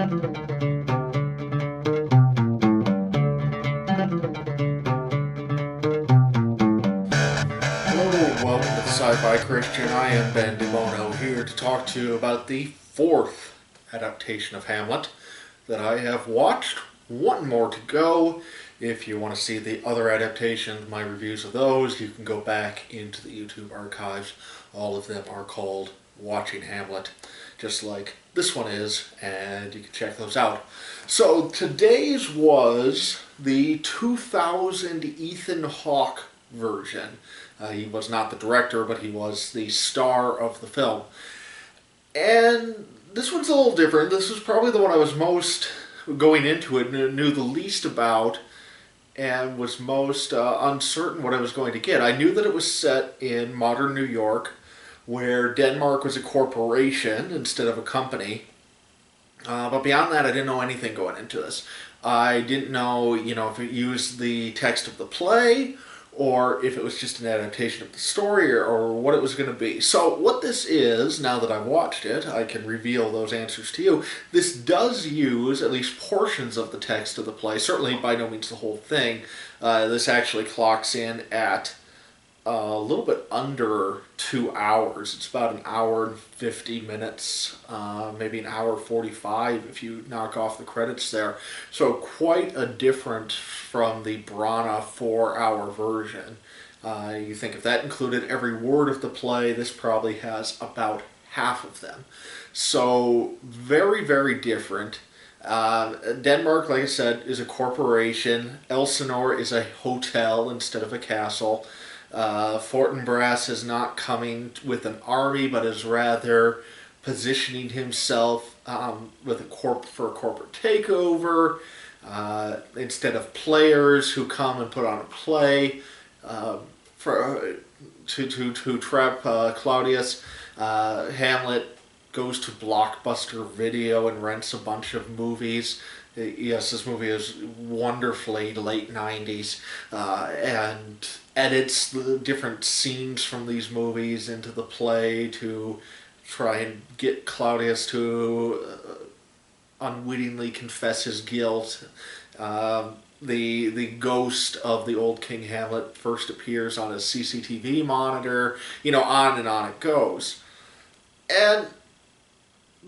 Welcome to the Sci-Fi Christian. I am Ben DeBono here to talk to you about the fourth adaptation of Hamlet that I have watched. One more to go. If you want to see the other adaptations, my reviews of those, you can go back into the YouTube archives. All of them are called Watching Hamlet, just like this one is, and you can check those out. So today's was the 2000 Ethan Hawke version. He was not the director, but he was the star of the film. And this one's a little different. This was probably the one I was most, going into it, knew the least about and was most uncertain what I was going to get. I knew that it was set in modern New York, where Denmark was a corporation instead of a company. But beyond that, I didn't know anything going into this. I didn't know, if it used the text of the play, or if it was just an adaptation of the story, or what it was going to be. So what this is, now that I've watched it, I can reveal those answers to you. This does use at least portions of the text of the play, certainly by no means the whole thing. This actually clocks in at a little bit under 2 hours. It's about an hour and 50 minutes, maybe an hour 45 if you knock off the credits there. So quite a different from the Brana 4-hour version. You think if that included every word of the play, this probably has about half of them. So very, very different. Denmark, like I said, is a corporation. Elsinore is a hotel instead of a castle. Fortinbras is not coming with an army, but is rather positioning himself for a corporate takeover. Instead of players who come and put on a play to trap Claudius, Hamlet goes to Blockbuster Video and rents a bunch of movies. Yes, this movie is wonderfully late 90s, and edits the different scenes from these movies into the play to try and get Claudius to unwittingly confess his guilt. The ghost of the old King Hamlet first appears on a CCTV monitor. On and on it goes. And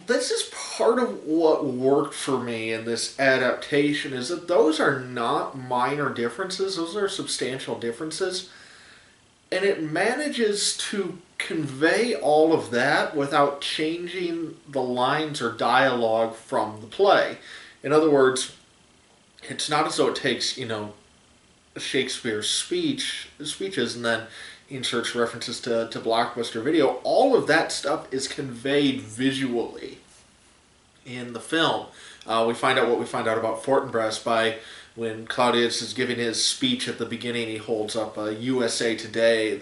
this is part of what worked for me in this adaptation, is that those are not minor differences, those are substantial differences, and it manages to convey all of that without changing the lines or dialogue from the play. In other words, it's not as though it takes, Shakespeare's speeches and then inserts references to Blockbuster Video. All of that stuff is conveyed visually in the film. We find out what we find out about Fortinbras by when Claudius is giving his speech at the beginning. He holds up USA Today,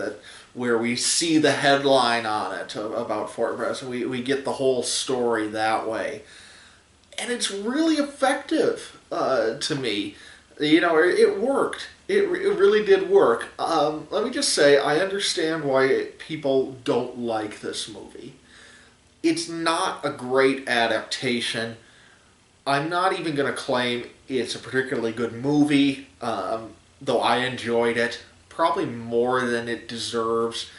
where we see the headline on it about Fortinbras, and we get the whole story that way. And it's really effective to me. It worked. It really did work. Let me just say, I understand why people don't like this movie. It's not a great adaptation. I'm not even going to claim it's a particularly good movie, though I enjoyed it, probably more than it deserves.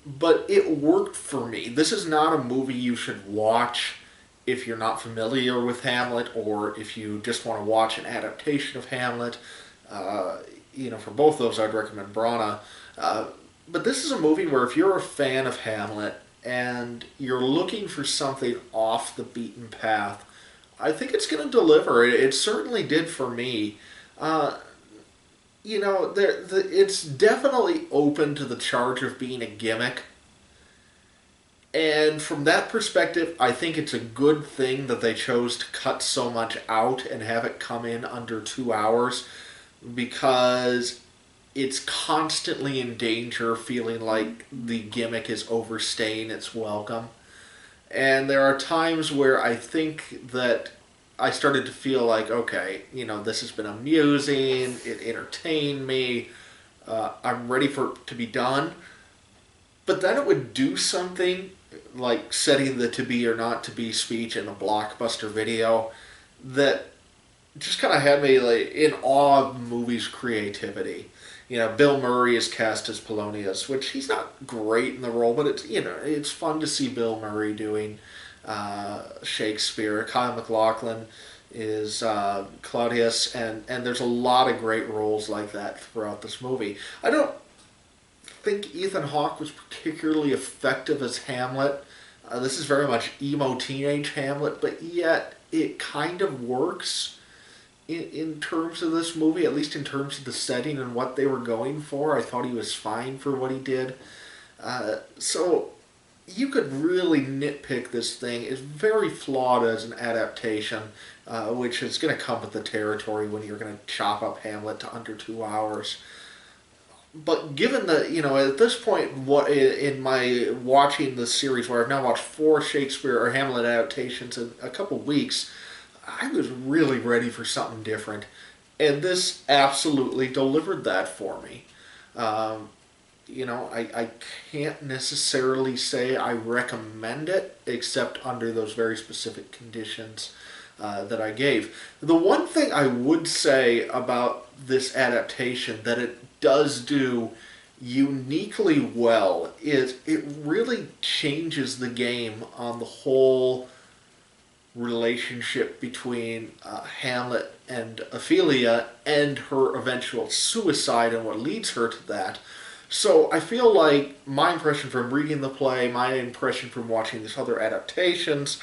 But it worked for me. This is not a movie you should watch if you're not familiar with Hamlet, or if you just want to watch an adaptation of Hamlet. For both those, I'd recommend Brana. But this is a movie where if you're a fan of Hamlet and you're looking for something off the beaten path, I think it's going to deliver. It certainly did for me. It's definitely open to the charge of being a gimmick. And from that perspective, I think it's a good thing that they chose to cut so much out and have it come in under 2 hours, because it's constantly in danger feeling like the gimmick is overstaying its welcome. And there are times where I think that I started to feel like, okay, this has been amusing, it entertained me, I'm ready for it to be done. But then it would do something like setting the to be or not to be speech in a Blockbuster Video that just kind of had me like in awe of the movie's creativity. You know, Bill Murray is cast as Polonius, which he's not great in the role, but it's, you know, it's fun to see Bill Murray doing Shakespeare. Kyle MacLachlan is Claudius, and there's a lot of great roles like that throughout this movie. I don't think Ethan Hawke was particularly effective as Hamlet. This is very much emo teenage Hamlet, but yet it kind of works in terms of this movie, at least in terms of the setting and what they were going for. I thought he was fine for what he did. So you could really nitpick this thing. It's very flawed as an adaptation, which is going to come with the territory when you're going to chop up Hamlet to under 2 hours. But given that, you know, at this point, what in my watching the series, where I've now watched 4 Shakespeare or Hamlet adaptations in a couple weeks, I was really ready for something different, and this absolutely delivered that for me. You know, I can't necessarily say I recommend it, except under those very specific conditions that I gave. The one thing I would say about this adaptation that it does do uniquely well is it really changes the game on the whole relationship between Hamlet and Ophelia and her eventual suicide and what leads her to that. So I feel like my impression from reading the play, my impression from watching these other adaptations,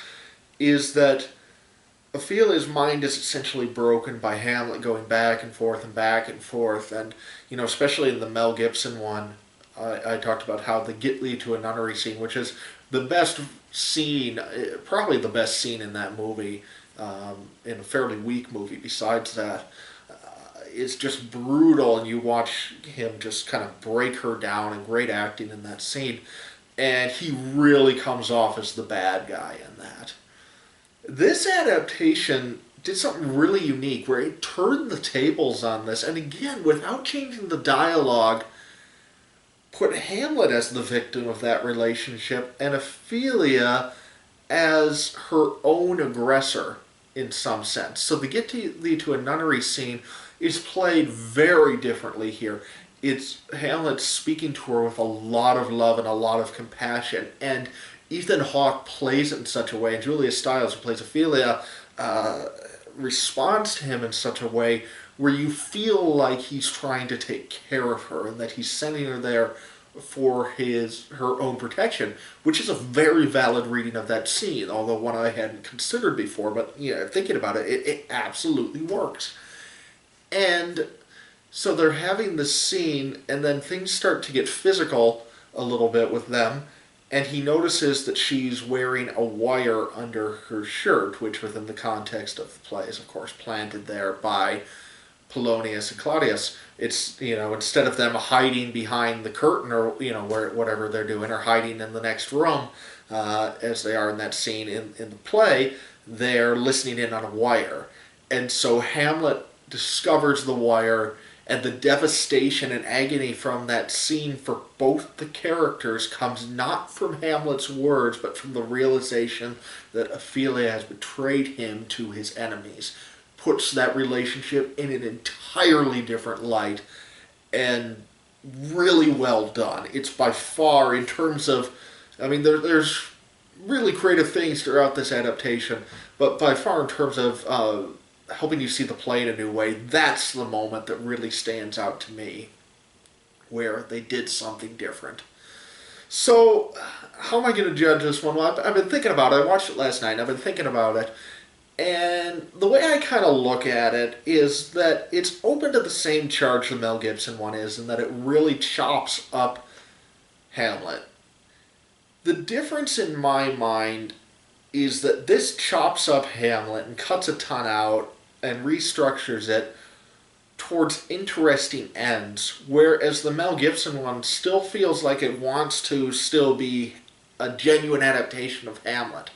is that Ophelia's mind is essentially broken by Hamlet going back and forth and back and forth. And, you know, especially in the Mel Gibson one, I talked about how the get lead to a nunnery scene, which is the best scene, probably the best scene in that movie, in a fairly weak movie besides that. It's just brutal, and you watch him just kind of break her down, and great acting in that scene. And he really comes off as the bad guy in that. This adaptation did something really unique where it turned the tables on this, and again, without changing the dialogue, put Hamlet as the victim of that relationship and Ophelia as her own aggressor in some sense. So the get to lead to a nunnery scene is played very differently here. It's Hamlet speaking to her with a lot of love and a lot of compassion, and Ethan Hawke plays it in such a way, and Julia Stiles, who plays Ophelia, responds to him in such a way where you feel like he's trying to take care of her and that he's sending her there for her own protection, which is a very valid reading of that scene, although one I hadn't considered before. But you know, thinking about it, it absolutely works. And so they're having this scene, and then things start to get physical a little bit with them, and he notices that she's wearing a wire under her shirt, which within the context of the play is, of course, planted there by Polonius and Claudius. It's, you know, instead of them hiding behind the curtain or, you know, where whatever they're doing, or hiding in the next room, as they are in that scene in the play, they're listening in on a wire. And so Hamlet discovers the wire, and the devastation and agony from that scene for both the characters comes not from Hamlet's words, but from the realization that Ophelia has betrayed him to his enemies. Puts that relationship in an entirely different light, and really well done. It's by far, in terms of, I mean, there's really creative things throughout this adaptation, but by far in terms of helping you see the play in a new way, that's the moment that really stands out to me, where they did something different. So, how am I going to judge this one? Well, I've been thinking about it. I watched it last night, and I've been thinking about it. And the way I kind of look at it is that it's open to the same charge the Mel Gibson one is, in that it really chops up Hamlet. The difference in my mind is that this chops up Hamlet and cuts a ton out and restructures it towards interesting ends, whereas the Mel Gibson one still feels like it wants to still be a genuine adaptation of Hamlet.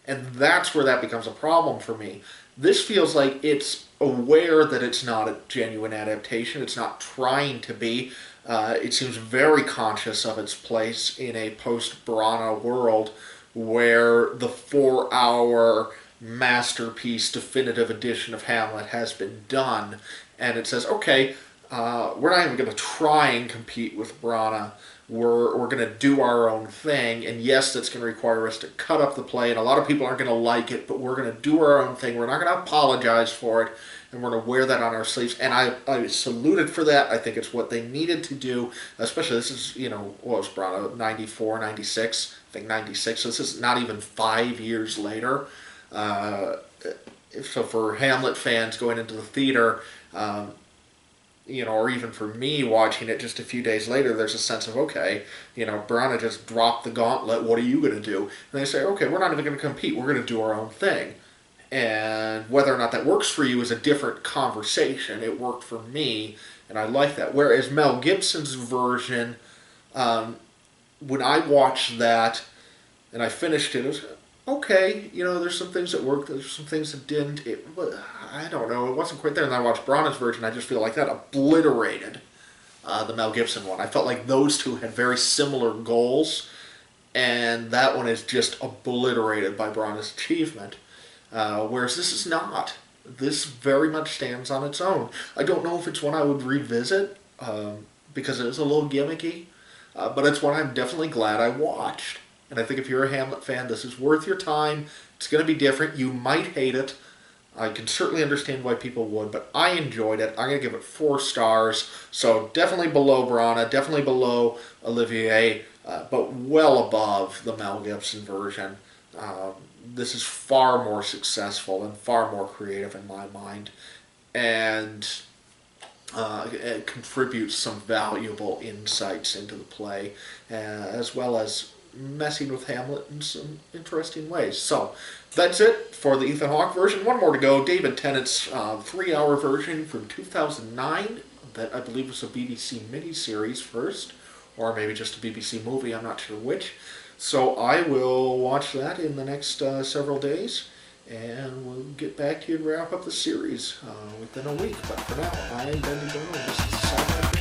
And that's where that becomes a problem for me. This feels like it's aware that it's not a genuine adaptation. It's not trying to be. It seems very conscious of its place in a post-Brana world where the 4-hour masterpiece definitive edition of Hamlet has been done, and it says, okay, we're not even going to try and compete with Brana. We're going to do our own thing, and yes, that's going to require us to cut up the play, and a lot of people aren't going to like it, but we're going to do our own thing. We're not going to apologize for it, and we're going to wear that on our sleeves. And I saluted for that. I think it's what they needed to do, especially this is, what was Brana, 94, 96? I think 96, so this is not even 5 years later. So for Hamlet fans going into the theater, or even for me watching it just a few days later, there's a sense of, okay, Brana just dropped the gauntlet, what are you going to do? And they say, okay, we're not even going to compete, we're going to do our own thing. And whether or not that works for you is a different conversation. It worked for me, and I like that. Whereas Mel Gibson's version, when I watched that, and I finished it, it was, okay, there's some things that worked, there's some things that didn't. I don't know, it wasn't quite there. And then I watched Brana's version, I just feel like that obliterated the Mel Gibson one. I felt like those two had very similar goals, and that one is just obliterated by Brana's achievement. Whereas this is not. This very much stands on its own. I don't know if it's one I would revisit, because it is a little gimmicky, but it's one I'm definitely glad I watched. And I think if you're a Hamlet fan, this is worth your time. It's going to be different. You might hate it. I can certainly understand why people would, but I enjoyed it. I'm going to give it 4 stars. So definitely below Brana, definitely below Olivier, but well above the Mel Gibson version. This is far more successful and far more creative in my mind, and it contributes some valuable insights into the play, as well as messing with Hamlet in some interesting ways. So that's it for the Ethan Hawke version. One more to go. David Tennant's 3-hour version from 2009 that I believe was a BBC miniseries first, or maybe just a BBC movie, I'm not sure which. So I will watch that in the next several days, and we'll get back to you and wrap up the series within a week. But for now, I am Ben DeGono. This is Sci-Fi.